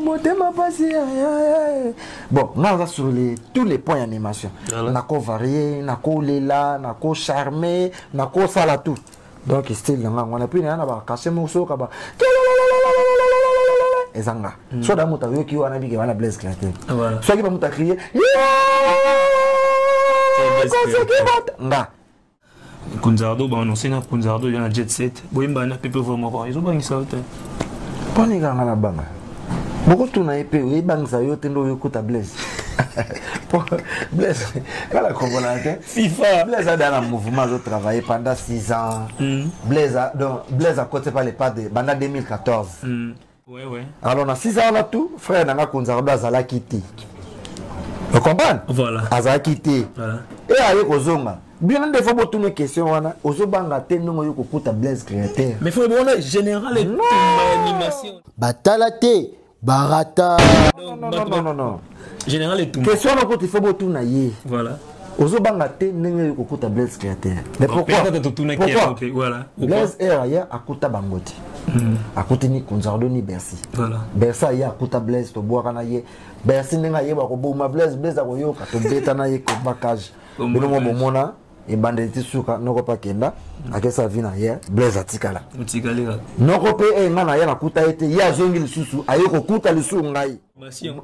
motema passé. Bon, on a sur tous les points d'animation. Nako varié, nako lela, nako charmé, nako sala tout. Donc style on a pris na ba cacher morceau ka ba. Ezanga. Soit dans muta yo ki wana bi ke wana Blaise Créateur. Soit ki ba muta crier. Nga. Kunzardo ba annoncé na Kunzardo ya na jet set. Boyimba na pepe vraiment ba. Ils ont bangisa hote. Poni ga na banga. Boko tuna epé oui bangisa yo tendo yo kota Blaise. Blaise, quand la communauté FIFA, Blaise a dans le mouvement de travailler pendant 6 ans. Blaise a côté par les pas de pendant 2014. Ouais. Alors on a 6 ans là tout, frère Nanga Kunzardo Azala quitté. Vous comprenez? Voilà. Azala quitté. Voilà. Et avec Ozonga. Bien des fois pour toutes les questions wana, Ozobanga teno yo kokuta Blaise Créateur. Mais faut bon général et animation. Batalate, barata. Non. Général et tout. Question là pour il faut tout na yé. Voilà. Ozobanga teno yo kokuta Blaise Créateur. Mais pourquoi? Voilà. Blaise aya akuta bangoti. Akuti ni Kunzardo ni Bercy. Voilà. Bercy ya akuta Blaise to boaka na ye. Bercy nenga ye ba ko boma Blaise akoyoka to beta na ye ko bakage. Bino mo mona e bandeti suka noko pa kenda akesa vina ye Blaise atikala. Utikala. Noko pe e ngana ya nakuta ete ya zongi lisusu ayeko kuta lisusu ngai.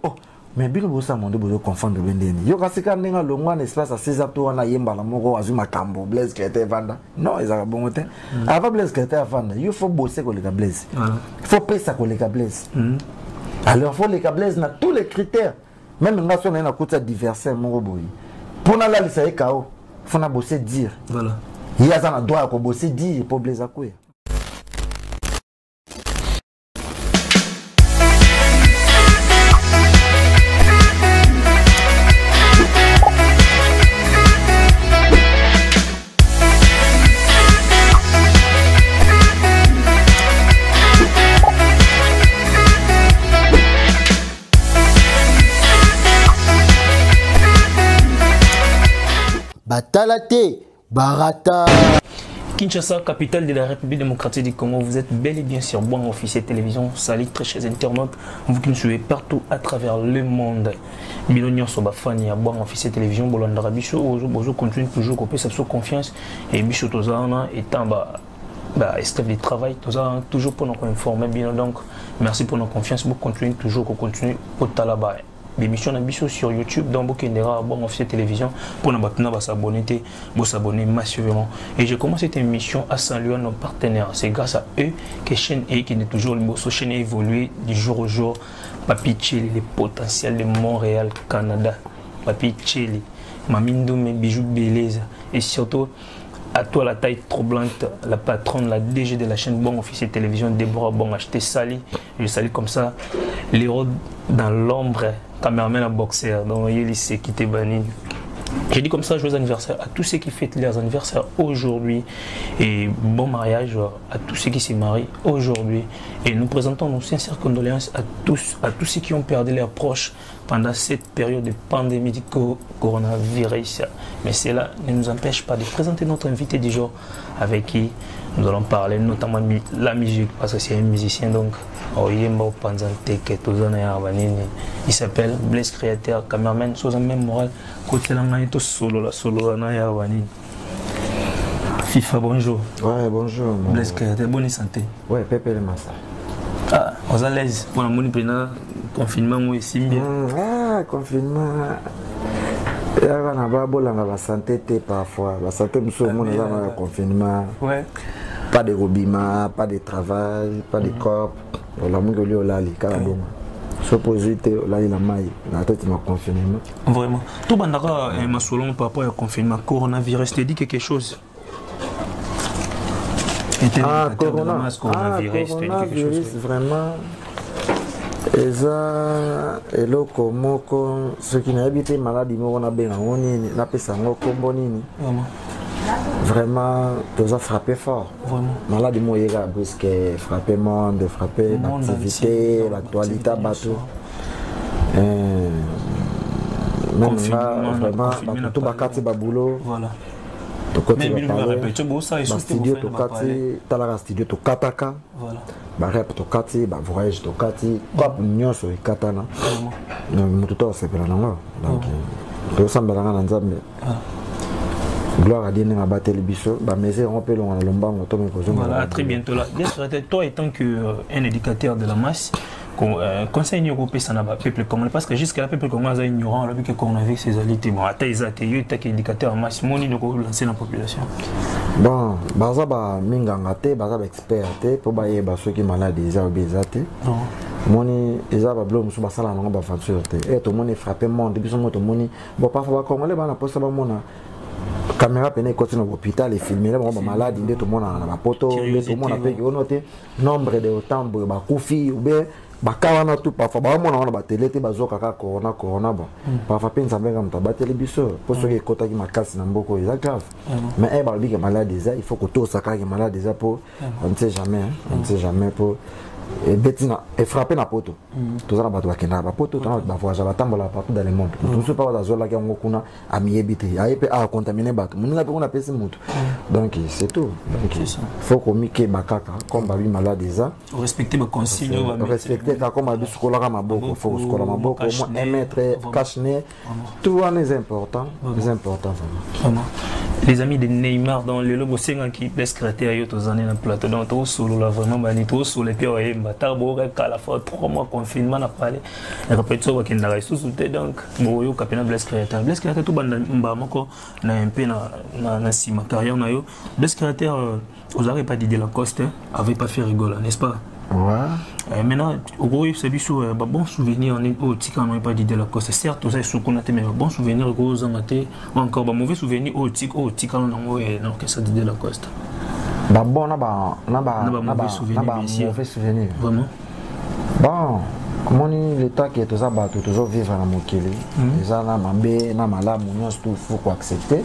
Oh, mais bino bosa monde bozo confondre bendeni. Yo kasika nenga longwa na espace à 16 ans to wana yemba la moko azuma kambo Blaise Créateur vanda. Non, ezaka bongote. Avant Blaise Créateur vanda, il faut bosser avec les Blaise. Voilà. Il faut payer ça avec les Blaise. Alors il faut les Blaise na tous les critères. Même nga so na kuta diversaire moko boy. Pour na la lisa ekao, faut na bosser dire. Voilà. Il y a un droit à bosser dire pour Blaise akoué. Batalate, barata. Kinshasa, capitale de la République démocratique du Congo, vous êtes bel et bien sur Bon Officier Télévision. Salut très chers internautes, vous qui nous suivez partout à travers le monde. Milonion Sobafani à Bon Officier Télévision, Bolandara Bicho, Ozo continue toujours à faire sa confiance et Bicho Tozana étant staff de travail, toujours pour nous informer bien. Donc, merci pour nos confiance, vous continuez toujours au Talaba. L'émission d'ambition sur YouTube dans Bokendera Bon Officier Télévision pour nous s'abonner massivement. Et j'ai commencé cette émission à saluer nos partenaires. C'est grâce à eux que chaîne qui est toujours le chaîne a évolué du jour au jour. Papi Chili, les potentiels de Montréal, Canada. Papi Chili, Mamindo, mes bijoux Beleza. Et surtout, à toi la taille troublante, la patronne, la DG de la chaîne Bon Officier Télévision, Déborah Bon acheté Sali. Je salue comme ça l'héros dans l'ombre, caméraman à boxeur, donc il s'est quitté Banine. J'ai dit comme ça, joyeux anniversaire à tous ceux qui fêtent leurs anniversaires aujourd'hui et bon mariage à tous ceux qui se marient aujourd'hui. Et nous présentons nos sincères condoléances à tous ceux qui ont perdu leurs proches pendant cette période de pandémie du coronavirus. Mais cela ne nous empêche pas de présenter notre invité du jour avec qui nous allons parler notamment de la musique parce que c'est un musicien donc il s'appelle Blaise Créateur, cameraman sous un même moral côté la solo FIFA bonjour. Ouais bonjour. Blaise Créateur, bonne santé. Ouais Pepe le massa. Ah, on est à l'aise pour la monnaie pénale confinement ou ici bien. Ah confinement. Il y a la santé parfois, la santé nous dans le confinement. Ouais. Pas de robima, pas de travail, pas de corps. La mongoli olali kalaboma. Supposité olali la maille, la tête m'a confinement. Vraiment. Tout bandara ma selon par rapport au confinement coronavirus te dit quelque chose. Coronavirus vraiment. Et ça, et là comment ceux qui n'ont habité maladie, on a bien on n'a pas ça vraiment, tout a frappé fort. Vraiment. Maladie, moi, il y a brusque frappé monde, frappé l'activité, l'actualité, bateau. Même là, vraiment, tout le boulot. Voilà. studio tokati talaka studio tokataka barep tokati bavoyage tokati pape nyonso ekatana moto to asepela nango donc tosambelanga na nzambe gloire à Dieu n'a pas télévision mais c'est un peu long à l'ombango to voilà très bientôt là toi étant que un éducateur de la masse conseil européen ça n'a pas peuple congolais parce que jusqu'à la peuple congolais est ignorant alors que coronavirus ces alités bon à tes athées tu es éducateur en masse moni de lancer la population bon baza ba minganga te baza ba expert te pour ba yeba ceux qui malade déjà obésité moni eza ba blom so basala nango ba facture te et to moni frapper monde biso moto moni bon parfois ba congolais ba na poste ba mona caméra pene côté dans l'hôpital et filmer là ba malade inde to mona na ba poto to mona pe ko noter nombre de autant ba kufi ou bien bakawana tout parfois ba mona na ba télé te bazoka ka corona bon parfois pensa benga mta ba télé biso pour ceux qui kota ki makasi na mboko eza grave mais eh ba bika malade déjà il faut que tout ça ka ki malade déjà pour on ne sait jamais pour et betina et frapper na poto tout ça na bato bakenda ba poto to na ba voyage batambola partout dans le monde tout ce pas bazola ki ngo kuna amiyebite ayepe a contaminer bato muninga pe kuna pesi mutu donc c'est tout donc il faut qu'on mike bakaka comme ba bi malade déjà respecter ba consigne respecter ka comme ba sukola ka maboko faut sukola maboko au moins 1 mètre cache-nez tout est important vraiment les amis de Neymar dans le logo senga qui blesse créateur yo to zané na plateau donc to solo là vraiment bani to solo les pio et batabo ka la fois 3 mois confinement na parler et répétition wa kinda sous donc bo yo kapena blesse créateur tout banda mba moko na un peu na sima carrière na yo blesse créateur vous avez pas d'idée la coste avait pas fait rigoler n'est-ce pas ouais maintenant au gros c'est du bon souvenir on est au tika on n'a pas d'idée la coste certes ça sous qu'on a mais bon souvenir gros amaté encore mauvais souvenir au tika on a non que ça d'idée la coste bon mauvais souvenir vraiment bon moni l'état qui est tout ça bateau toujours vivre na mokili ça na mabe na malamu nyonso tout faut quoi accepter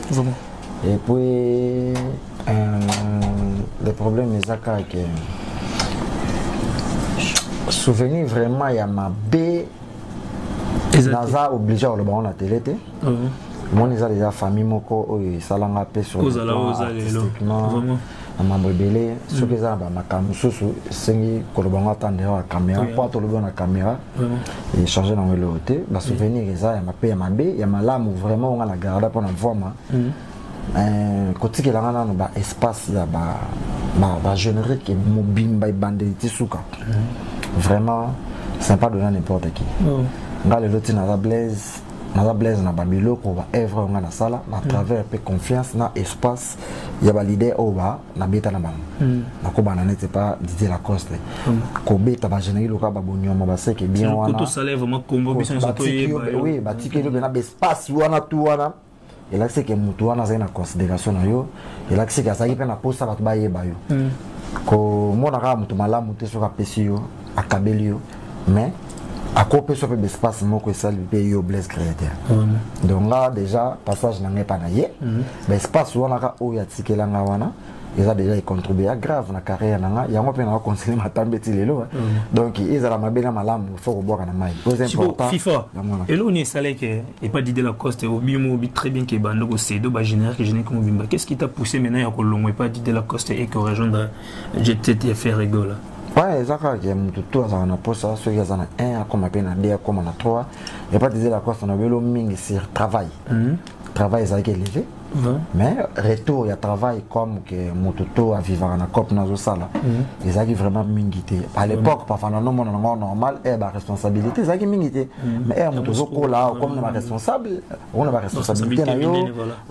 et puis le problème est ça que souvenir vraiment il y a ma bé naza obligé à le bon la télé té mon isa déjà famille moko salanga pe sur vraiment ma bébé ce que ça ba makam susu sengi ko le bon attendre la caméra pas tout le bon la caméra et changer dans le côté ba souvenir ça ya ma pe ya ma bé ya malamu vraiment on a la garder pour voir moi côté que là on a ba espace là ba générer que mobimba banditi suka vraiment c'est pas donner n'importe qui nga le loti na blaze na babilo ko ba œuvre nga na sala à travers peu confiance na espace ya ba leader oba na beta na bango na ko bana n'était pas Didier Lacoste ko beta ba générer lo ka ba bonyoma ba seke bien wana ko to sala vraiment combo biso so to oui ba tikelo na espace wana tu wana et là c'est que mutu wana za na considération na yo et là c'est que ça na posa ba ba yeba yo ko mona ka mutu malamu te so ka pesi yo akabeli yo mais à couper sur le espace moko ça lui yo blesse créateur donc là déjà passage na ngepa na ye mais espace wana ka o ya tikela nga wana ils a déjà contribué grave na carrière na nga yango pe na conseiller matambeti lelo donc ils a la mabela malamu faut ko boka na mai c'est important FIFA et là on est salé que et pas d'idée la coste au bimo très bien que bando ko sedo ba général que général comme bimba qu'est-ce qui t'a poussé maintenant à kolongo et pas d'idée la coste et que rejoindre GTT faire rigolo. Ouais, ça quand il tout ça on a posé ça ceux qui ont un comme à peine à deux comme on a trois et pas dire la coste on a vélo ming sur travail travail ça qui est élevé mais retour il y a travail comme que mototo à vivre en cop dans ça là et ça qui vraiment mingité à l'époque parfois non normal et la responsabilité ça qui mingité mais mototo là comme on est responsable on a responsabilité na yo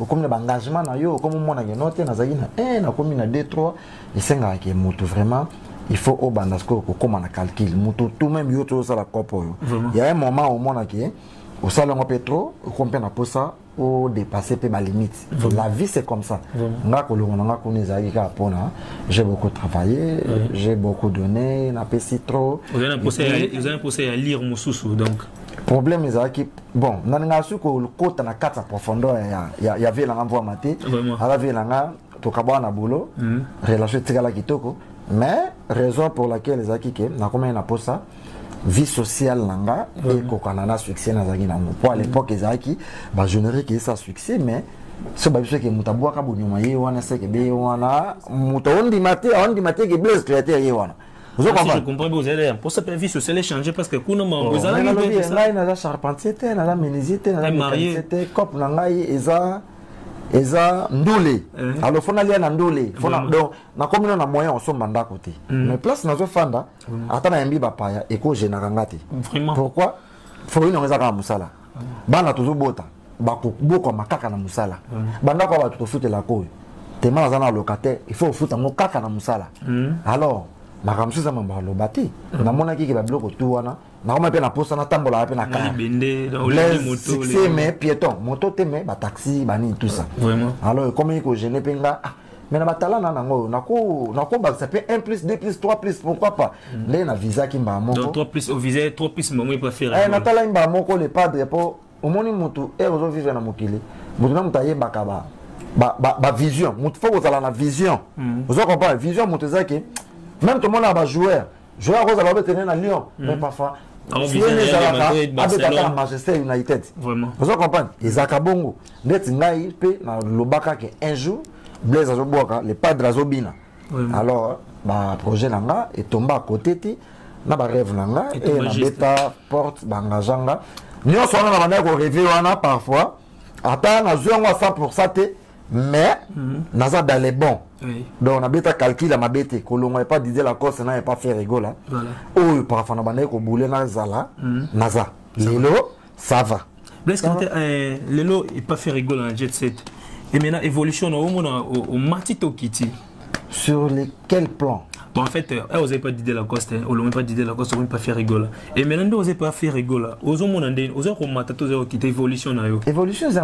comme le engagement na yo comme on a noté na zaki na na comme na 2 3 et c'est nga qui moto vraiment il faut au bandasco comme on a calcul moto tout même yo tout ça la copo il y a un moment où on a qui au salon pétro combien na posa au dépasser peu ma limite la vie c'est comme ça nga ko longa nga ko nezaki ka pona j'ai beaucoup travaillé j'ai beaucoup donné na pesi trop vous avez posé à lire mususu donc problème ezaki bon na nga su ko kota na kata profondeur ya vela nga mvua maté ala vela nga to kabana boulot relation tikala kitoko mais raison pour laquelle ezaki ke na comment na posa vie sociale nanga et kokana na succès na zaki na pour à l'époque ezaki ba générer que ça succès mais so ba biso ke mutabwa ka bonyoma ye wana se ke be wana muto ondi mate ke Blaise créateur ye wana je comprends vous allez pour ça vie sociale changer parce que kuna vous allez ngai na charpentier te na menuisier te na marié te cop na ngai eza ndule alors fona lia na ndule fona donc na komino na moyen on somba ndako te mais place na zo fanda ata na yambi bapaya eko général ngati pourquoi faut une raison ka musala bana tozo bota bako makaka na musala banda ko ba to futela ko te mana zana locataire il faut futa mo kaka na musala alors makamsu za mamba lo bati na mona ki ba bloko tu wana na koma pe na posa na tambola pe na ka bende dans les motos c'est mais piéton moto te mais ba taxi bani tout ça vraiment alors comment ko gêner penga mais na batala na nango nako ba ça peut 1 plus 2 plus 3 plus pourquoi pas les na visa ki mba moko donc 3 plus au visa 3 plus maman pas faire na tala mba moko le padre po au moni mutu e ozo vivre na mokili mutu na mutaye bakaba ba vision mutu faut que na vision vous comprenez vision mutu zaki même tout le monde a joueur Rose a tenir à Lyon mais parfois avec Manchester United vraiment vous comprenez Isaka Bongo net ngai pe na lobaka que un jour Blaise Azoboka le padre Azobina alors ba projet nanga et tomba à côté ti na ba rêve nanga et na beta porte bangajanga nous sommes na banda ko rêver wana parfois ata na zongo 100% te mais naza dans les bons donc on a bêta calcul à ma bête kolongo pas disait la cause n'a pas fait rigolo là oh parfois na banda ko boule na zala naza lelo ça va Blaise lelo il pas fait rigolo en jet set et maintenant évolution au matito kiti sur quel plan? Bon, en fait, vous n'avez pas dit de la coste, vous n'avez pas dit de la coste, vous n'avez pas fait rigoler. Et maintenant, vous n'avez pas fait rigoler. Vous avez quitté évolution. Évolution, c'est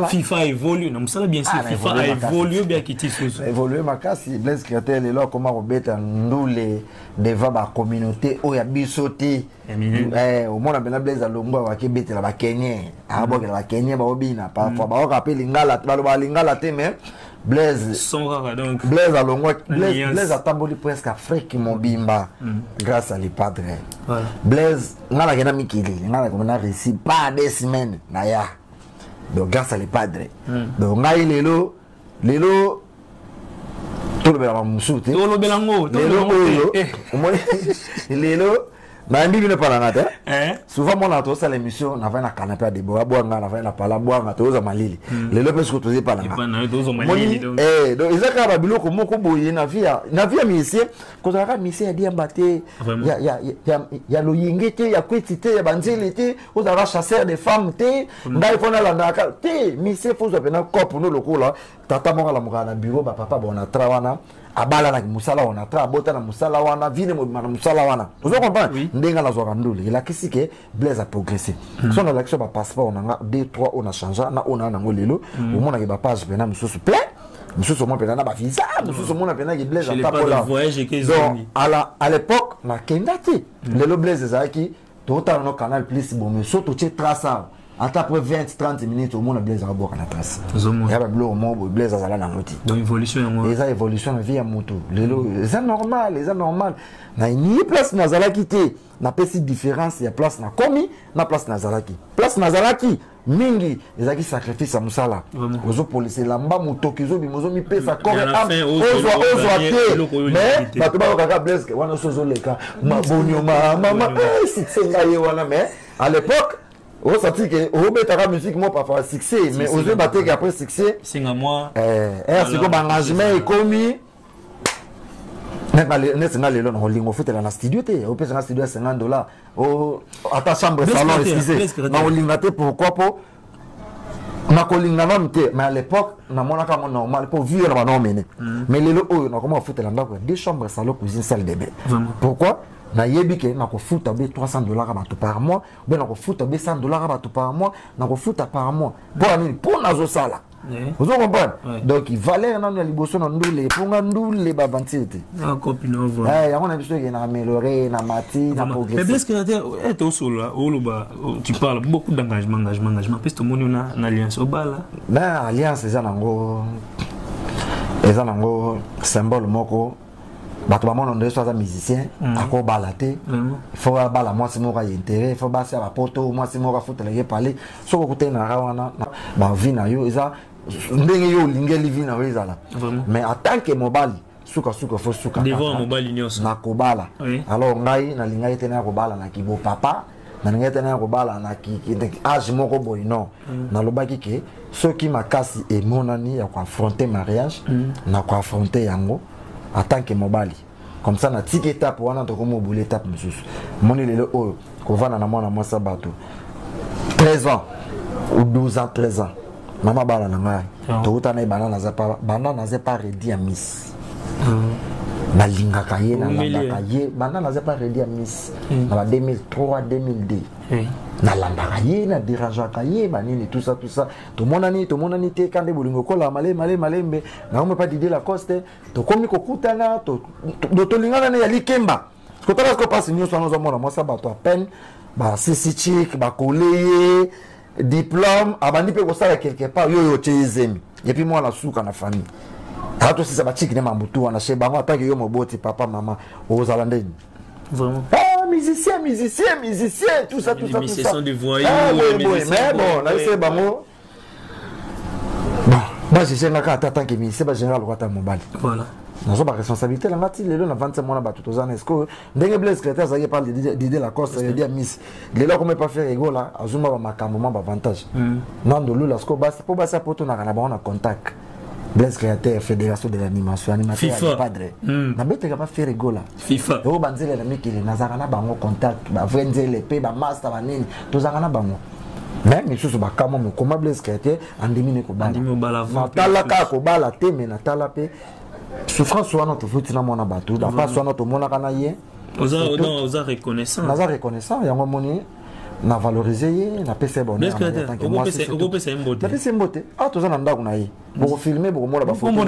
FIFA évolue, bien sûr. FIFA a évolué bien quitté. Évolué, ma casse, Blaise créateur, les lois, comment on bête nous les devant la communauté, où il y a bisoté. Au monde, on a Blaise à l'ombre, à Québec, la Kenya. À Bog, la Kenya, Bobina. Parfois, on va appeler Lingala, mais. Blaise donc Blaise à Longwa Blaise a tamboli presque Afrique Mobimba grâce à les padres Blaise ngala gena mikili ngala komona réussi pas des semaines naya donc grâce à les padres donc ngai lelo tout le bela musuti tout le belango lelo na mbi ne pas ngata souvent mon ato ça l'émission na va na canapé de boa boanga na va na pala boanga to za malili lelo parce que to pas là donc izaka ba biloko moko boye na via monsieur ko za ka monsieur a dit ambaté ya lo yingete ya kwetite ya banzeli te o za chasseur de femmes te ndai pona la ndaka te monsieur faut za pena cop no lokola tata mo la mo na bureau ba papa bona trawana abala na musala wana tra bota na musala wana vine mo na musala wana vous comprenez ndenga la zoka ndule il a kisi que Blaise a progressé son élection ba passeport on a 2 3 on a changé na on a nango lelo au monde ke ba page pena mususu plein mususu mo pena na ba visa mususu mo na pena ke Blaise a tapola donc à l'époque na kendati lelo Blaise zaki total no canal plus bon mais surtout tu trace après 20-30 minutes au monde Blaise a boire la trace il y a le mot Blaise a la noti donc évolution les évolution vie à moto c'est normal na ni place nazala quitté na pesi différence il y a place na komi na place nazala ki mingi ezaki sacrifice à musala ozo police lamba moto kizo bimozo mi pesa corps ozo mais bato ba kaka Blaise wana sozo leka mabonyo mama c'est ngaye wana mais à l'époque on sentit que on mettra musique moi parfois succès mais on veut battre après succès c'est moi c'est comme engagement et commis n'est-ce le long on fait dans la studio te on peut dans la studio $50 au à ta chambre salon excusez mais on lingate pourquoi pas na kolinga même te mais à l'époque na mona ka normal pour vivre na non mais les lots on comment fait dans ndako deux chambres salon cuisine salle de bain pourquoi na yebike na ko futa be $300 par mois be na ko futa be $100 par mois na ko futa par mois pour nazo sala vous comprenez donc il valait na liboso na ndule ponga ndule ba vantite na copine ovo ya on a besoin de améliorer na mati na progresser mais Blaise créateur est au solo oloba tu parles beaucoup d'engagement parce que tout le monde a une alliance au bala na alliance eza nango symbole moko bato ba mona ndeso aza musicien ako balate faut bala moi c'est moi intérêt faut ba sa poto moi c'est moi faut te parler soko kutena rawana ba vina yo eza ndenge yo lingeli vina yo ezala mais en tant que mobali suka faut suka devant mobali nyonso na kobala alors ngai na lingai tena kobala na kibo papa na lingai tena kobala na ki âge moko boy non na lobaki ke ceux qui makasi et monani ya ko affronter mariage na ko affronter yango en tant que mobali comme ça na tiki étape wana to komo boule étape monsieur moni lelo o ko vana na mwana mwasa bato 13 ans ou 12 ans 13 ans mama bala na ngai to utana banana za pas ready à miss na lingaka ye na landaka ye banana za pas ready à miss na 2003 2002 na landaka ye na dérangeaka ye banini tout ça to monani te kande bolingo kola malembe na on pas d'idée la coste to komi kokutana to lingana na ya likemba ko tala ko passe nyo sono mona moi ça bato à peine ba sisi chic ba collé diplôme abandi pe ko sala quelque part yo chezemi et puis moi la souka na famille ato si ça ba chic ne mambutu wana chez bango atanke yo moboti papa maman aux ndeni vraiment musicien, tout ça. Mais ce sont des voyous. Mais bon, là, c'est bon. Moi, j'ai un cas tant que c'est pas général roi mobile. Voilà. Nous avons la responsabilité. Là, les gens ont 25 mois à battre tous les ans. Dès que le secrétaire, ça y est, parle d'idée la course, il dit à Miss. Les gens ne pas faire rigolo là, à Zuma, ma camomba, avantage. Non, de l'eau, la scoba, pour passer pour ton en contact. Blaise Créateur, Fédération de l'animation, animateur, padre. Na bête pas faire rigolo. FIFA. Yo banzele la miki les nazarana bango contact, ba vrenzele pe ba master ba nini, tozangana bango. Mais monsieur ba kamo me comment Blaise Créateur andimine ko bala. Andimine bala. Na talaka ko bala te me na talape. Souffrance soit notre foutina mona batou, da pas soit notre mona kana ye. Oza reconnaissant. Naza reconnaissant, yango moni. Na valoriser na PC bon. Est-ce que on peut c'est mbote. Na PC mbote. Ah toza na ndako na ye. Boko filmer boko mola ba photo.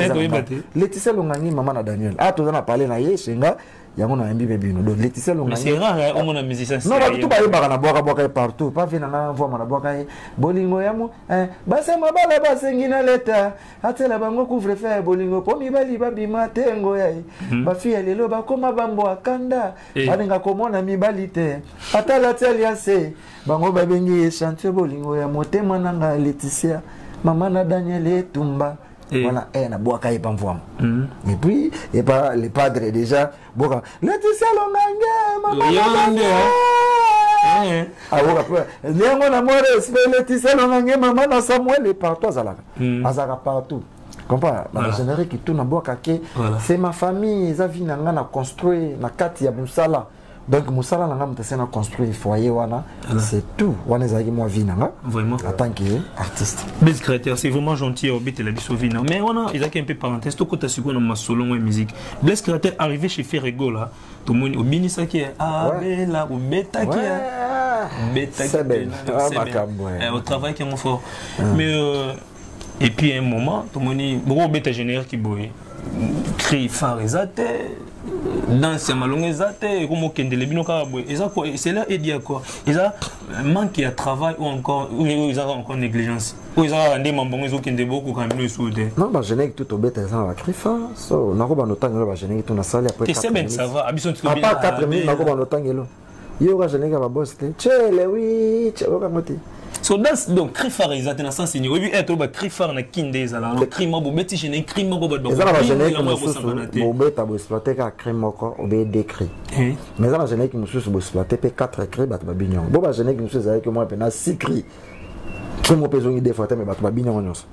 Laetitia Longangi maman na Daniel. Ah toza na parler na ye shenga yango na mbi bebino. Donc Laetitia Longangi. Mais c'est rare on a musicien. Non ba tout ba yeba na boka partout. Pas vina na voix na boka ye. Bolingo yamu ba se mabala ba sengi na leta. Atela bango couvre faire bolingo po mibali ba bima tengo ya. Ba fille lelo ba koma bambo akanda. Balinga komona mibali te. Atala telia se. Bango babengi chantier bolingo ya motema nanga Laetitia maman na Daniel Etumba voilà na boaka et pamvoam et puis et pas les padres déjà boka Laetitia Longange maman ah boka lengo na more Laetitia Longange maman na Samuel et partout azalaka partout comprends la générique qui tourne na boaka ke c'est ma famille za vie na nga na construire na kati ya Musala. Donc Moussala n'a pas construit foyer wana, c'est tout. Wana zaki moi vinanga. Vraiment. En tant qu'artiste. Blaise Créateur, c'est vraiment gentil au bit la bisovina. Mais on a ils a un peu parenthèse. Tout côté sur ma solo et musique. Blaise Créateur arrivé chez Ferrego là. Tout le monde au binisa qui est Abela ou Beta qui est Beta qui est au travail qui est mon fort. Mais et puis à un moment tout le monde beaucoup Beta général qui boye. Cri phare ezate danse malonga ezate comme kendele bino ka boye eza quoi c'est là et dire quoi eza manque de travail ou encore négligence ou eza ndé mambongo ezo kende beaucoup quand même soude non ba génétique tout au bête eza ba cri phare so na ko ba notangelo ba génétique tout na salle après 4 minutes ça va abison tout bien à part 4 minutes na ko ba notangelo yo ka génétique ba boss te chele oui chelo ka moti. So that's donc cri phare ezate na sens ni obi eto ba cri phare na kinde ezala le cri mo beti je ne cri mo ko ba do ezala ba génétique mo beta bo exploiter ka cri mo ko obe décrit mais ezala génétique mususu bo exploiter pe 4 cri ba binyon bo ba génétique mususu ezala ke mo pe na 6 cri cri mo pe zongi des fois mais ba binyon nyonso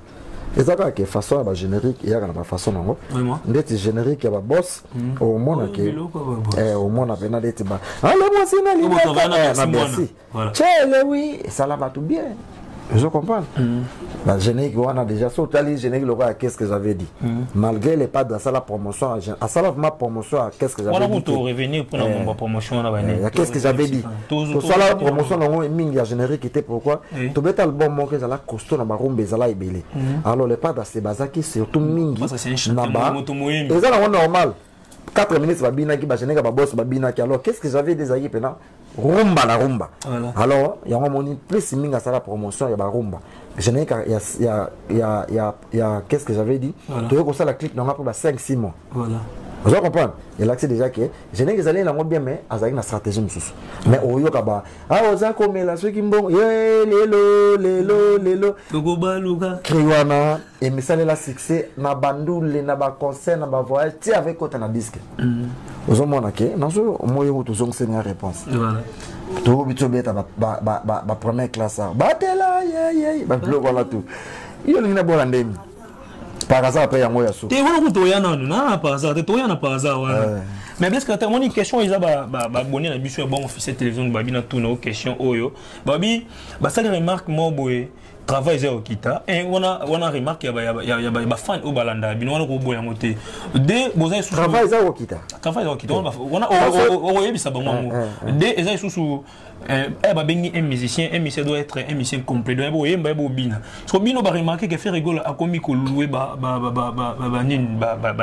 ezala ke façon ba générique ya kana ba façon nango ndeti générique ya ba boss au mona ke au mona pe na ndeti ba alors moi c'est na li merci chele oui ça la va tout bien je comprends la générique on a déjà sauté les générique le quoi qu'est-ce que j'avais dit malgré les pas de ça la promotion à ça ma promotion qu'est-ce que j'avais dit on va revenir pour la promotion là qu'est-ce que j'avais dit pour ça la promotion non mingi la générique était pourquoi tout bête album mon que ça la costaud na barombe ça la ebelé alors les pas de ces bazaki surtout mingi na ba et ça la normal 4 minutes va bina qui ba générique ba boss ba bina qui alors qu'est-ce que j'avais des aïe pena rumba la rumba alors il y a un moment plus mingi ça la promotion il y a ba rumba générique il y a qu'est-ce que j'avais dit tu veux que ça la clique non après 5-6 mois voilà Vous comprenez? Il a déjà que je n'ai que aller dans bien mais avec une stratégie moussous. Mais au yo kaba ah oza comme la ceux qui mbon lelo logo baluka kriwana et mais ça la succès na bandoule na ba concert na ba voyage ti avec côté na disque. Vous mona que non so moi yo to zong c'est une réponse. Voilà. To bito beta ba première classe batela ba bleu voilà tout. Yo ni bola ndemi. Par hasard après yango yaso. Te wana ko yana na par hasard te yana par hasard wana. Mais parce que mon question ils a bonné la biso bon officiel télévision babi na tout nos questions oyo. Babi ba ça les remarques mo boye travail zéro kita et on a remarqué il y a fan au balanda bino wana ko boya moté de boza sous travail zéro kita on a oyebisa bango de eza sous un musicien doit être un musicien complet doit yemba bobina so bino ba remarquer que fait rigolo a komi ko louer ba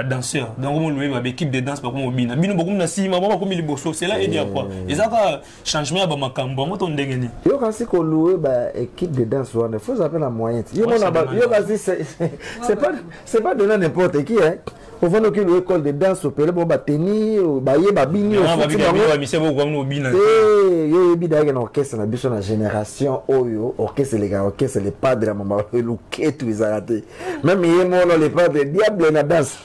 danseur donc on louer ba équipe de danse ba ko bina bino ba ko na sima ba ko mi liboso c'est là et dire quoi ils a changement ba makambo mo to ndengeni yo kasi ko louer ba équipe de danse wana faut appeler la moyenne yo mona ba yo kasi c'est pas donner n'importe qui hein. Au fond, que l'école de danse au Pélé, bah tenir, bah y bah bini, yo bida un orchestre na biso na génération oyo orchestre les gars orchestre les padres mama le ketu izarate même yé molo les padres diable na danse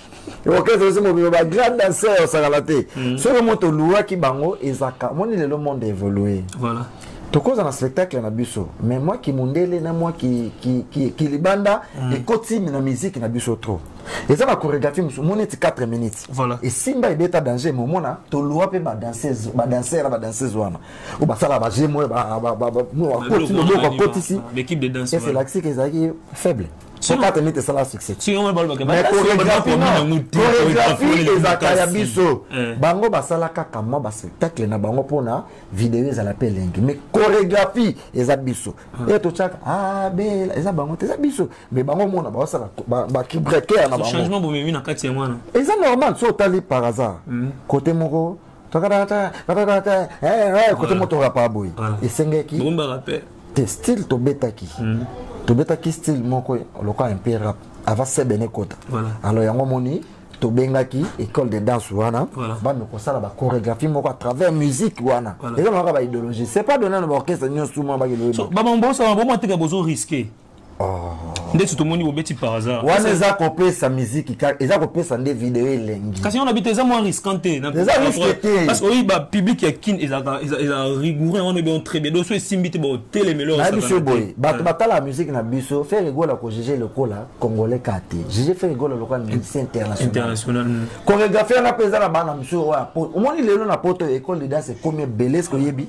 orchestre c'est mon grand danseur ça galate sur le moto loi ki bango ezaka moni le monde évolué voilà. To cause un spectacle na biso mais moi qui mondele na moi qui libanda et continue na musique na biso trop et ça la chorégraphie mon est 4 minutes voilà et simba il est danger mais mona to loi pe ba danseuse wana ou ba sala ba jemo ba l'équipe de danse et c'est là que c'est faible. C'est 4 minutes ça la succès. Si on va chorégraphie ezaka biso. Bango basala kaka mo ba spectacle na bango pona vidéo za la pelengi mais chorégraphie eza biso. Et to chaka bela eza bango eza biso mais bango mona ba sala ba ki breaker na bango. Changement bo memi na kati ya mwana. Eza normal so tali par hasard. Côté moko côté moto rapa boy. Et sengeki. Bomba rappel. Te style to betaki. To betaki style moko loka un peu rap avant se bene kota. Alors yango moni to bengaki école de danse wana ba me kosala ba chorégraphie moko à travers musique wana. Et ça ba idéologie. C'est pas donner un orchestre nyo souvent ba kilo. Ba mambo ça ba mo teka bozo risqué. Ndé tout le monde obeti par hasard. Wana eza copier sa musique eza copier sa des vidéos elengi. Kasi on habite eza moins risquanté. Parce que oui ba public ya kin eza rigoureux on est bien très bien. Donc so simbité ba télé melo ça. Na biso boy. Ba la musique na biso fait rigola ko juger le cola congolais kate. Juger fait rigola le cola musicien international. Chorégraphie na pesa na bana biso wa. Au moins lelo na poto école de danse comme belé ce ko yebi.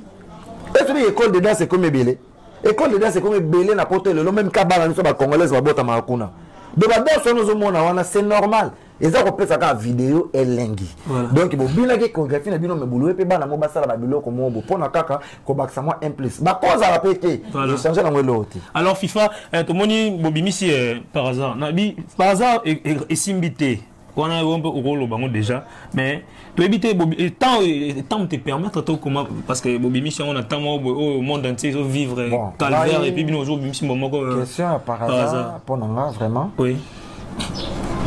Est-ce que école de danse comme belé? École de danse c'est comme belé na poto le même kabala biso ba congolaise ba bota makuna. De ba danse nous mona wana c'est normal. Et ça repère ça vidéo elengi. Donc bon bina ke chorégraphie na bino me boulou pe bana mo basala ba biloko mo bo pona kaka ko baksa moi un plus. Ba cause à la pété. Je changer dans l'autre. Alors FIFA to moni bobimisi par hasard. Na bi par hasard et simbité. On a un peu au rôle bango déjà mais to éviter temps te permettre toi comment parce que bobimisi on a tant au monde entier vivre calvaire et puis bino aujourd'hui bimisi moment question par hasard pour nous vraiment. Oui.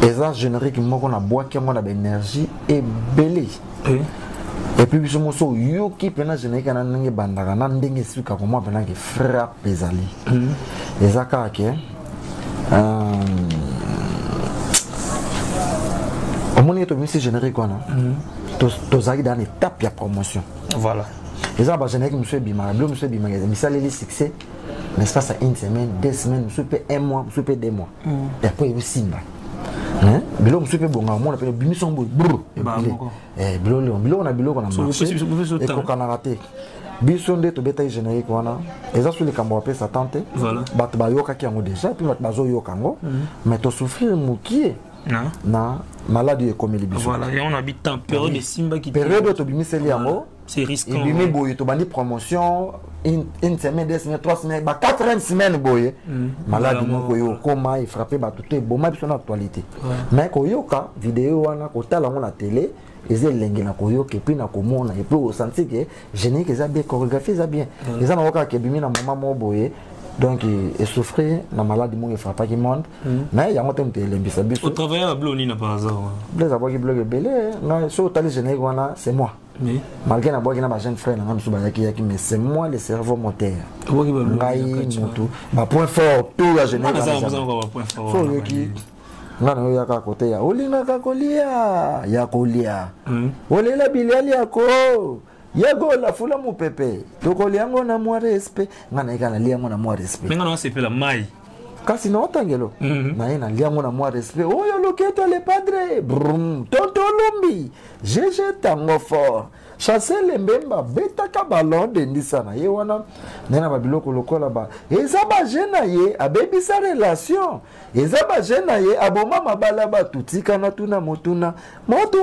Et ça générique moko na bois qui on a d'énergie et belé. Et puis biso moso yo ki pena générique na ndenge bandaka na ndenge suka ko moi pena ke frappe ezali. Et ça ka ke au moment où tu es générique, tu es dans l'étape de promotion. Voilà. Et ça, je suis monsieur Bima, mais ça, les succès, mais ça, c'est une semaine, 2 semaines, un mois, 2 mois. Et après, il y a Simba. Bilo monsieur bon, on appelle Bimison Boy. Bilo, on a bilo, on a marché. Et qu'on a raté. Bisonde to beta générique wana eza sur les cambo sa tante voilà bat ba yoka ki yango déjà puis bat bazo yoka ngo mais to souffrir mukie na maladie comme les bisous voilà et on habite en période de simba qui période to bimiseli yango c'est risqué et bimi boye to bandi promotion une semaine 2 semaines 3 semaines ba 4 semaines boye maladie moko yo koma il frappé ba tout est bon ma biso na actualité mais ko yoka vidéo wana ko tala ngo na télé ils lengi na koyoka et puis na komona et puis au senti que génique ça bien chorégraphie ça bien les gens n'ont pas que bimi na maman mo boye donc il souffrait na maladie mon frappe qui monde mais il y a un temps de l'embissa biso au travail à Bloni n'a pas hasard les abois qui bloquent belé non sur tali géné wana c'est moi malgré na bois qui na ba jeune frère na ngam suba yaki mais c'est moi le cerveau moteur ngai mutu ba point fort tout la géné point fort so yoki ngana yo yaka côté ya olinga ka kolia ya kolia olela bilali yako yego la fula mu pepe to koliango na mo respect ngana ikana liango na mo respect ngana wasepela mai kasi na otangelo na ina liango na mo respect oyo loketo le padre brum tonto lumbi jeje tango fort chasser les mbemba beta ka ballon de ndisana ye wana nena ba biloko lokola ba eza ba jena ye abebisa relation eza ba jena ye aboma mabala ba tutika na tuna motuna moto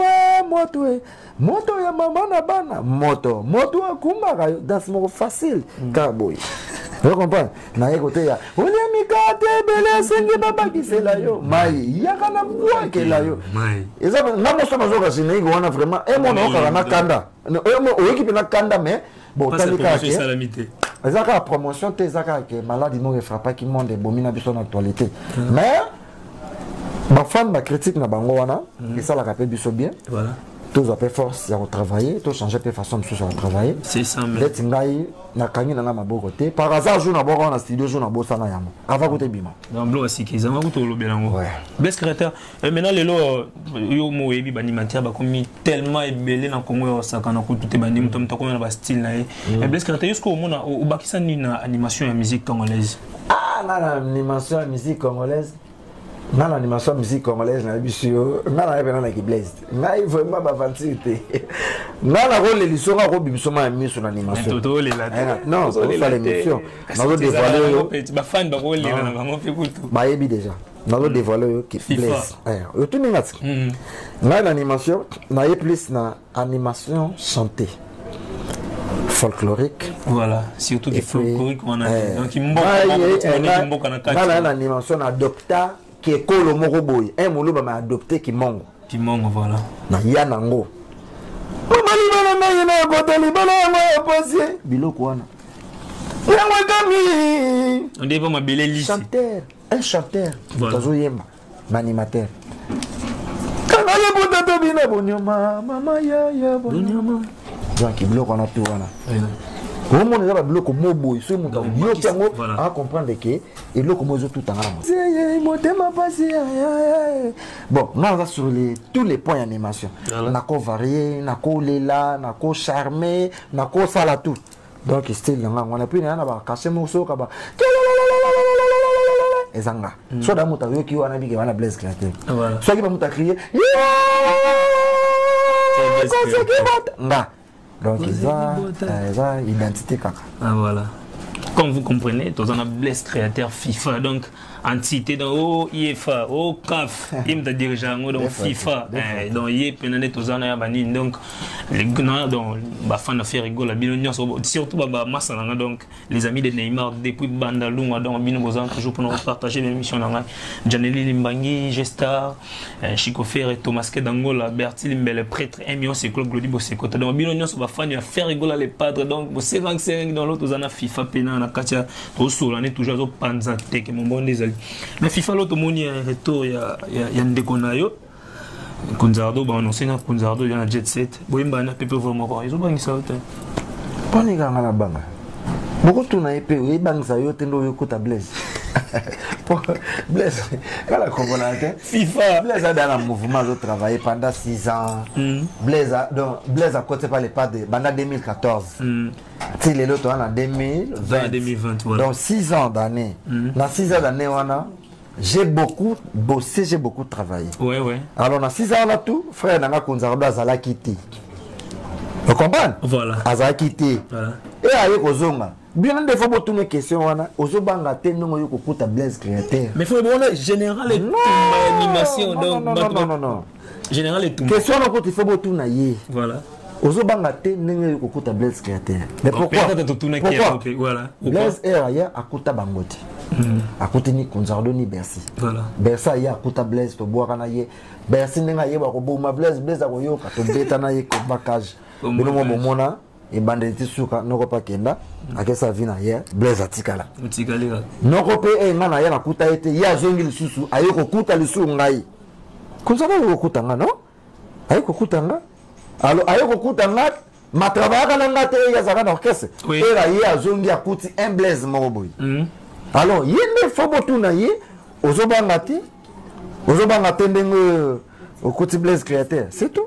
ya mama na bana moto akumba ka dans mo facile ka boy vous comprenez na ye côté ya olia mikate bele sengi baba kisela yo mai yaka na bwa kela yo mai eza na mo so mazoka sinai wana vraiment e mo no ka na kanda o équipe na kanda mais bon talika ke ezaka promotion te ezaka ke maladie mo frappe qui monde bomina biso na actualité mais ma fan ma critique na bango wana et ça la capé biso bien voilà tous après force ya travailler tous changer de façon de travailler c'est ça mais let ngai na kangi na maboko te par hasard jour na boko na studio jour na bossa na yango avant côté bima dans blo asikiza ma kuto lobelango best créateur maintenant lelo yo mo yebi banimateur ba komi tellement ebelé na Congo yo saka na kutu te bani muto mutako na ba style na e best créateur jusqu'au mona au bakisa ni na animation ya musique congolaise na animation ya musique congolaise dans l'animation musique congolaise na bisio na na bena na ki blessed na vraiment ba vanité na la rôle les songa ko biso ma mis sur l'animation non c'est pas l'émission na le dévoiler ba fan ba rôle na bango pe kutu ba yebi déjà na le dévoiler qui blessed yo tout ningat na l'animation na y plus na animation chantée folklorique voilà surtout du folklorique on a donc imboka na l'animation na docteur qui est colo moko boy un molo ba ma adopté qui mongo voilà na yanango mali bana na yena ko tali bana ngo passé biloko wana yango kami on dit pas ma belle liste un chanteur tazo yemba animateur kana ye botato bina bonyoma mama ya bonyoma donc biloko wana tout wana comment on a bloqué mon boy sur mon temps à comprendre que et le comment tout en bon on va sur tous les points d'animation on a quoi varié on a quoi lela on a quoi charmé on a quoi ça là tout donc style on a plus rien à ba casser mon so kaba ezanga soit dans mon tailleur qui on a dit que on a blesse créateur soit qui va mon crier donc ça identité kaka voilà comme vous comprenez tous on a blesse créateur FIFA donc entité dans IFA CAF il me dirigeant dans FIFA donc il penane tous on a bani donc les gars donc ba fan faire rigolo bilonio surtout ba masala donc les amis de Neymar depuis Bandalunga donc bino bozan toujours pour nous partager l'émission dans Janeli Limbangi Gestar Chico Fer Thomas Kedangola Bertil Mbele prêtre Emion c'est club Glody Boseko donc bilonio ba fan ya faire rigolo les padres donc bo 55 dans l'autre on a FIFA pena na katia to solo on est toujours au panza teke mon bon désolé mais FIFA l'autre moni retour ya ndekonayo Kunzardo ba annoncé na Kunzardo il y a un jet set boyemba na pepe vraiment quoi ils ont bangisa autant poni ga ngala banga beaucoup tuna epé oui bangisa yo tendo yo kota blaze blaze kala componente FIFA blaze a dans le mouvement de travailler pendant 6 ans blaze a côté par les pas de banda 2014 tu les l'autre en 2020 donc 6 ans d'année dans 6 ans d'année on a j'ai beaucoup bossé, j'ai beaucoup travaillé. Ouais. Alors, on a 6 ans là tout, frère, on a Konzardo Azala quitté. Vous comprenez? Voilà. Azala quitté. Voilà. Et avec Ozonga. Bien des fois, pour une question, on a Ozobanga tellement yo kokuta blaze créateur. Mais faut bon général et animation donc non. Général et tout. Question on côté faut bon tout na yé. Voilà. Ozobanga tellement yo kokuta blaze créateur. Mais pourquoi? Voilà. Blaze ailleurs akuta bangoti. À côté ni Konzardo ni Bercy. Voilà. Bercy ya akuta Blaise to boaka na ye. Bercy nenga ye ba ko boma Blaise a ko yo ka to beta na ye ko bakage. Bino mo mona et banditi suka noko pa kenda akesa vina hier Blaise atikala Mutikala noko pe e ngana ya nakuta ete ya zongi lisusu ayeko kuta lisusu ngai konza ba kuta nga no ayeko kuta nga alo ayeko kuta nga ma travaillaka na nga te ya zaka na orchestre era ye azongi akuti un Blaise moko boy alors yende fobo tuna ye ozobanga ti ozobanga te ndenge okuti Blaise créateur c'est tout.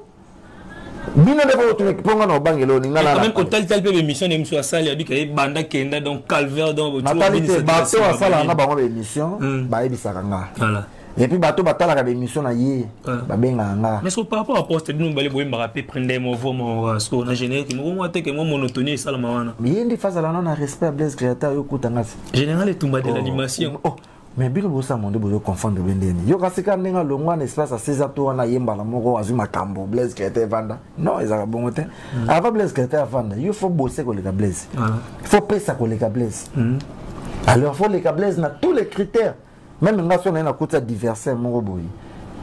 Bino de votre ponga no bangelo ni ngala. Même quand tel peu émission émission à salle dit que banda kenda donc calvaire donc votre natalité bato à sala na bango émission ba ebisaka nga. Voilà. Et puis bato batala ka émission na ye ba benga nga. Mais par rapport à poste nous balé boy mbarapé prendre mon voix ce qu'on a généré que moi te que moi monotonie sala mawana. Mais yende face à la non respect Blaise créateur yo kutanga. Général tumba de l'animation. Mais bilo bosa monde bozo confondre bendeni yo kasika ndenga longwa na espace à 16 to wana yemba la moko azuma kambo Blaise créateur vanda non ezaka bongo te avant Blaise créateur vanda il faut bosser ko le Blaise il faut pesa ko le Blaise alors faut le Blaise na tous les critères même ngation na kota diversaire moko boy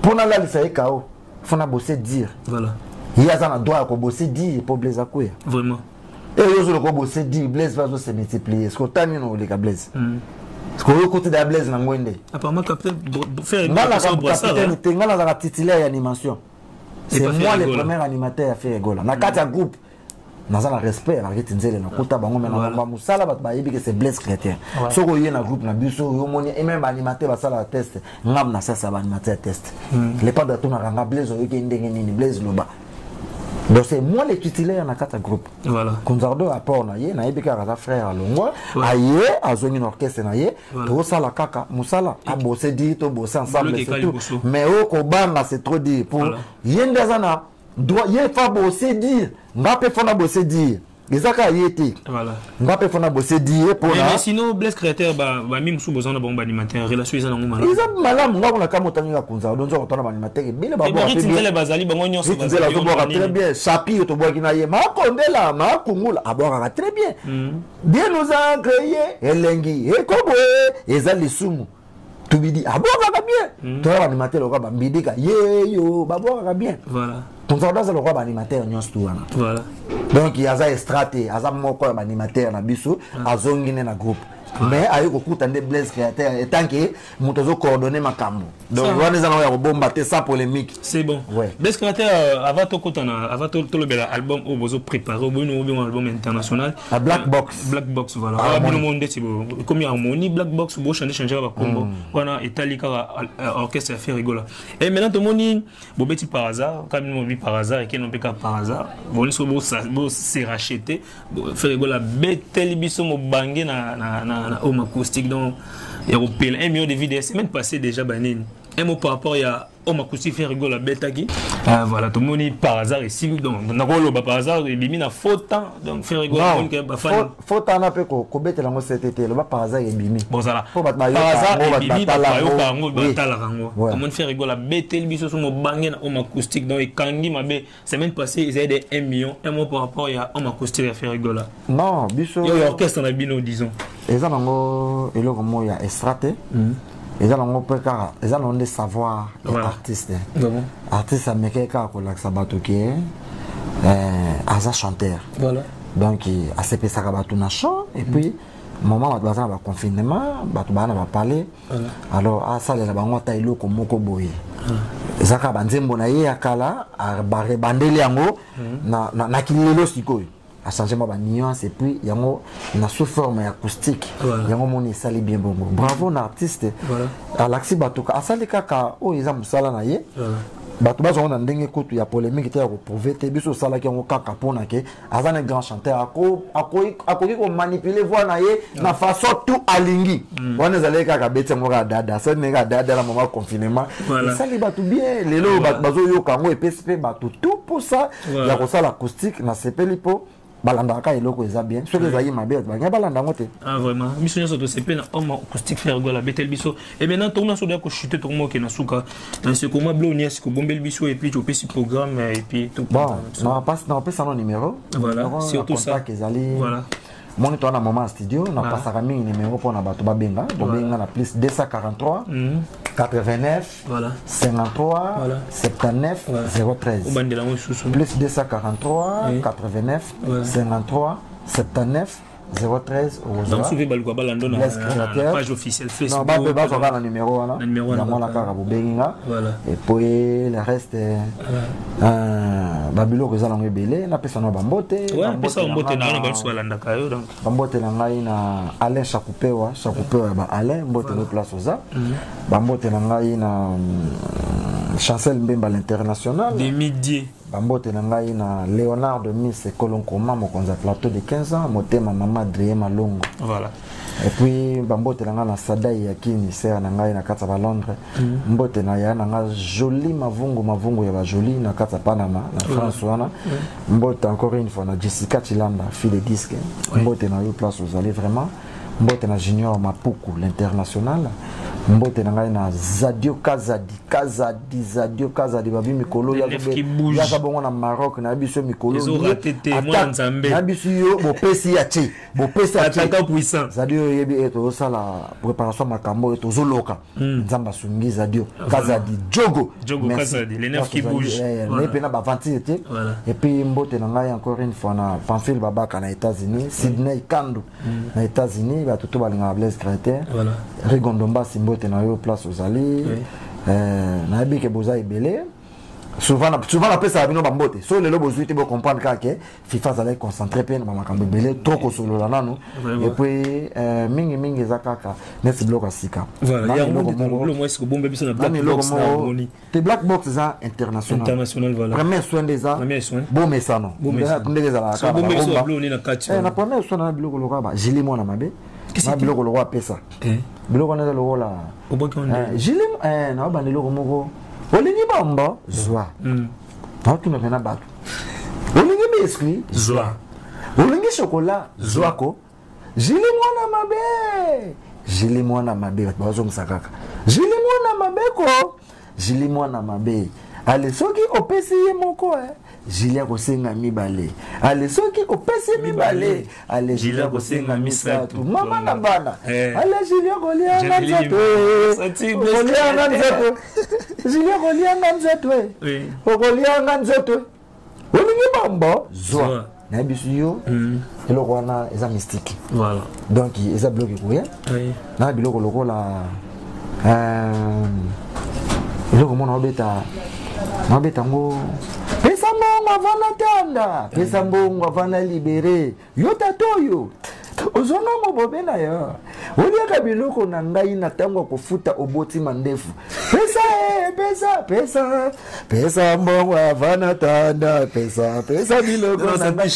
pour na la lisa ekao faut na bosser dire voilà il y a ça na droit ko bosser dire pour Blaise akoya vraiment et yo zo ko bosser dire Blaise va se multiplier ce que tani no le Blaise parce que au côté de Blaise na ngwende apparemment capitaine faire une capitaine tengala la titulaire d'animation c'est moi le premier animateur à faire gola na kata groupe naza na respect na kitinzele na kota bango mena ba musala bat ba yebi que c'est Blaise créateur soko yé na groupe na biso yo moni et même animateur ba sala test ngam na ça ba animateur test les pas de tout na nga Blaise yo ke ndenge nini Blaise loba. Donc c'est moi le titulaire na kata groupe. Voilà. Konzardo apport na ye na ebika raza frère alongwa aye azongi na orchestre na ye to sala kaka musala a bosser dit to bosser ensemble c'est tout. Mais au kobanga c'est trop dit pour yenda zana doit ye fa bosser dire ngape fona bosser dire ezaka yete voilà ngape fona bosser dire pour mais sinon Blaise créateur ba même sous besoin de bon animateur relation ezana ngoma ils ont malam ngwa na kamotani ka konzardo nzo kotana ba animateur bile ba ba tindele bazali bango nyonso bazali très bien chapi to boki na ye ma kondela ma kungula aboka très bien Dieu nous a créé elengi e kobo ezali sumu tubidi aboka bien to animateur ko ba mbidika ye yo baboka bien voilà konzardo za lokwa ba animateur nyonso tu wana voilà donc il y a ça straté aza moko ba animateur na biso azongine na groupe mais ayo kokuta nde Blaise créateur et tant que mutozo coordonner makambo donc on est allé au bomba ça polémique c'est bon ouais Blaise créateur avant to kotana avant to le bel album au bozo préparer au bon album international à Black Box voilà bon monde c'est comme harmonie Black Box bo changer ba combo wana italika orchestre fait rigola et maintenant tout monde bo beti par hasard comme nous vit par hasard et qui non pas par hasard bon c'est racheté fait rigola betel biso mo bangé na home acoustique donc il y a 1 million de vidéos c'est même passé déjà banine un mot par rapport il y a home acoustique fait rigoler la bête qui voilà tout le monde par hasard ici donc nakolo par hasard et bimi na faute temps donc fait rigoler faute temps na pe ko bête la mo CTT le par hasard et bimi bon ça là par hasard et bimi ba yo batala rango comment faire rigoler la bête le biso sur mo bangé na home acoustique donc et kangi mabe semaine passée ils avaient des 1 million un mot par rapport il y a home acoustique fait rigoler non biso il y a orchestre na bino disons et ça nango eloko mo ya estraté et ça nango pe ka et ça nango de savoir artiste artiste américain ka ko laksa bato ke aza chanteur voilà donc a CP ça ka na chant et puis moment ba ba confinement bato bana ba parler alors a ça la bango ta eloko moko boye ezaka banzembo na ye akala a bare bandeli yango na kilelo sikoyo a changé ma nuance et puis yango na sous forme acoustique yango moni sali bien bongo bravo na artiste voilà alaxi batuka asali kaka o eza musala na ye bato bazo na ndenge kutu ya polémique te ya ko prouver te biso sala ki yango kaka pona ke azana grand chanteur akoki ko manipuler voix na ye na façon tout alingi wana zale kaka bete ngora dada ça ne ga dada la moment confinement sali bato bien lelo bazo yo kango et PSP bato tout pour ça ya ko sala acoustique na sepeli po balanda ka eloko eza bien ce que zayi mabe ba balanda ngote ah vraiment biso nyoso to sepena homme acoustique faire gola betel biso et maintenant tourna so de ko chuter to mo ke na suka dans ce comment blonia ce ko bombel biso et puis tu petit programme et puis tout bon non passe non passe son numéro voilà surtout ça voilà Mon toi na moment studio na passaka mingi numéro pour na bato babenga bobenga na plus 243 89 voilà 53 voilà 79 013 plus 243 89 53 79 013 donc suivez balko balando na page officielle Facebook. Non, ba ba na numéro là. Na mona kaka bobenga. Voilà. Et puis le reste babilo ko zala ngebele na pesa no bambote. Ouais, pesa bambote na ba so landa kayo donc. Bambote na ngai na Alain Chakupewa ba Alain mbote no place oza. Bambote na ngai na Chancel Mbemba l'international. Des midi. Bambote na ngai na Léonard de Miss Kolonkoma mokonza plateau de 15 ans motema mama Adrien Malongo. Voilà. Et puis bambote na ngai na Sadai Yakini sera na ngai na kata ba Londres. Mbote na ya na ngai joli mavungu ya ba joli na kata Panama na France wana. Mbote encore une fois na Jessica Chilanda fille de disque. Mbote na yo place vous allez vraiment. Mbote na Junior Mapuku l'international. Mbote na ngai na Zadio Kazadi babi mikolo ya bongo na Maroc na biso mikolo na biso yo bopesi ya chi attaquant puissant Zadio yebi eto sala préparation makambo eto zoloka nzamba sungi Zadio Kazadi Jogo Kazadi les neufs qui bougent les pena ba 28 et puis mbote na ngai encore une fois na Pamphile Babaka na États-Unis Sydney Kandu na États-Unis ba tutu balinga Blaise Créateur Rigondomba Simbo na yo place aux allées na bi ke boza ibele souvent la pesa abino bambote so lelo bozuite bo comprendre que FIFA allait concentrer pe na makambo belé trop ko solo la nanu et puis mingi zakaka next block asika voilà il y a le moins que bombe biso na black box na harmonie te black box za international voilà premier soin des a bon mesano ndeza la ka bombe biso bleu ni na kati na premier soin na biloko loka ba jili mona mabe na biloko loka pesa biloko na lo la jili na ba biloko moko olingi bamba zwa tu me fena bato olingi biscuit zwa olingi chocolat zwako jili mwana mabe bazo msakaka jili mwana mabe ale soki opesi ye moko Jilia kosenga mibale ale soki opesi mibale ale Jilia kosenga misatu mama na bana ale Jilia kolianga nzeto Jilia kolianga nzeto okolianga nzeto olingi bambo zwa na bisu yo eloko wana eza mystique voilà donc eza bloqué koya na biloko lokola eloko mona obeta ngo pesa mbongo avana tanda pesa mbongo avana libéré yo tatoyo ozonga mobobe na yo oliaka biloko na ngai na tango kofuta oboti mandefu pesa mbongo avana tanda pesa biloko na ngai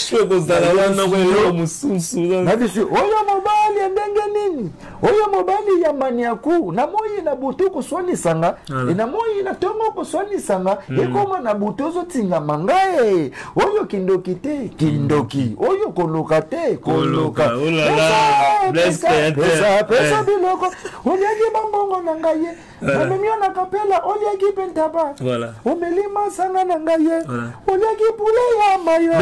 na bisu oyo mobali ndenge nini oyo mobali ya maniaku na moyi na butu koswanisanga na moyi na tongo koswanisanga ekoma na butu ozotinga mangae oyo kindoki oyo koloka te koloka pesa biloko oliaki bambongo na ngai ye omemio na kapela oliaki pentaba omeli masanga na ngai ye oliaki pule ya mayo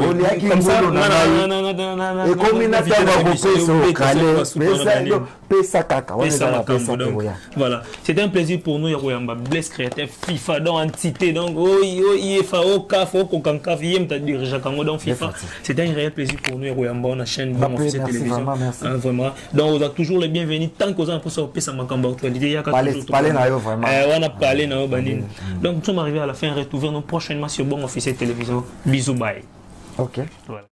oliaki mbulu na ngai ekomi na tanga kopesa okale pesa kaka voilà c'est un plaisir pour nous Yakoyamba Blaise Créateur FIFA dans entité donc IFA CAF Kokankaf yem ta dirige kango dans FIFA c'est un réel plaisir pour nous Yakoyamba on a chaîne Bang Officiel Télévision vraiment donc on a toujours les bienvenus tant qu'on a pour ça pesa makamba actualité il y a parler na yo vraiment on a parlé na yo bandine donc nous sommes arrivés à la fin retrouver nous prochainement sur Bang Officiel Télévision bisous bye OK voilà.